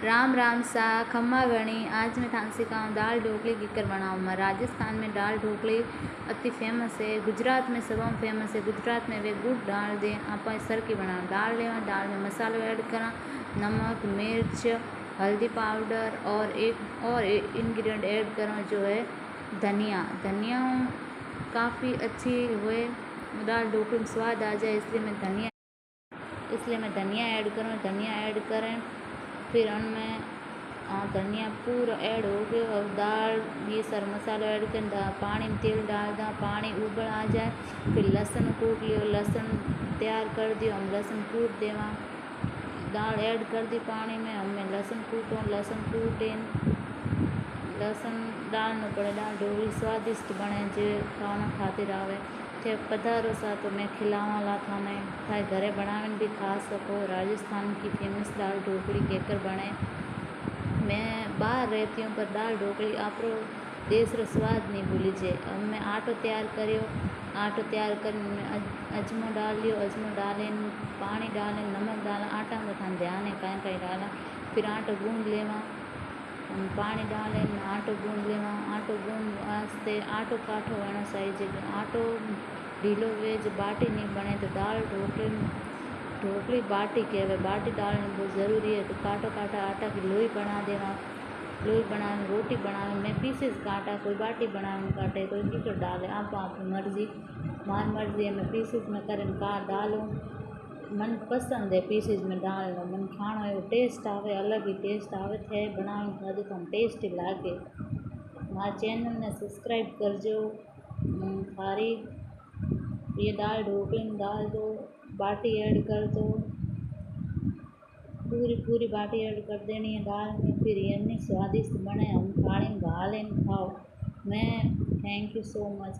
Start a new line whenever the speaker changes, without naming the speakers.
राम राम सा खम्मा गणी। आज मैं थाने सिखाऊँ दाल ढोकली किकर बनाऊँ। मैं राजस्थान में दाल ढोकली अति फेमस है। गुजरात में सब फेमस है। गुजरात में वे गुड़ डाल दें आप सर की बनाओ। दाल लेवा, दाल में मसालो ऐड करा, नमक, मिर्च, हल्दी पाउडर और एक इंग्रेडिएंट ऐड करा जो है धनिया। धनिया काफ़ी अच्छी हुए दाल ढोकली में स्वाद आ जाए, इसलिए मैं धनिया ऐड करूँ। धनिया ऐड करें, फिर उनमें धनिया पूरा ऐड हो गया और दाल ये सारा मसाला ऐड कर पानी में तेल डाल दा। पानी उबल आ जाए फिर लहसुन कूट लियो, लहसुन तैयार कर दियो, हम लहसुन कूट देवा। दाल ऐड कर दी पानी में, हमें लहसुन कूटो, लहसुन कूटें लहसुन डालना पड़े। दाल ढोकली स्वादिष्ट बने जो खाना खातिर आवे थे पधारो सा तो मैं खिलावाला थाने थाए घरे बनावन भी खा सको। राजस्थान की फेमस दाल ढोकली केकर बने। मैं बाहर रहती हूँ पर दाल ढोकली आप देश रो स्वाद नहीं भूली जे। अब मैं आटो तैयार करियो, आटो तैयार कर अजमो डाल लियो, अजमो डालें, पानी डालें, नमक डालें, आटा में थान ध्यान है कहीं कहीं डाला। फिर आटो गूंद लेवा, पानी डालें, आटो गूंद लेवा। आटो गूंद वास्ते आटो काठो होना चाहिए। आटो ढीलो वे जो बाटी नहीं बने तो दाल ढोकली बाटी कहवे। बाटी डालनी बहुत ज़रूरी है। तो काटो काटा आटा की लोई बना देवा। लोई बना रोटी बनावे, मैं पीसेस काटा, कोई बाटी बनावे काटे, कोई कीचड़ डाले, आप मर्जी। मार मर्जी है, मैं पीसेस में करें का डालूँ। मन पसंद है पीसेस में डालना, मन खाना है टेस्ट आवे, अलग ही टेस्ट आवे थे बनावे खाते तो हम टेस्टी लागे। हमारे चैनल ने सब्सक्राइब करजो। थारी ये दाल ढोकली में डाल दो, बाटी ऐड कर दो, पूरी बाटी ऐड कर देनी है दाल में। फिर ये इतनी स्वादिष्ट बने हम थाली में घालें खाओ। मैं थैंक यू सो मच।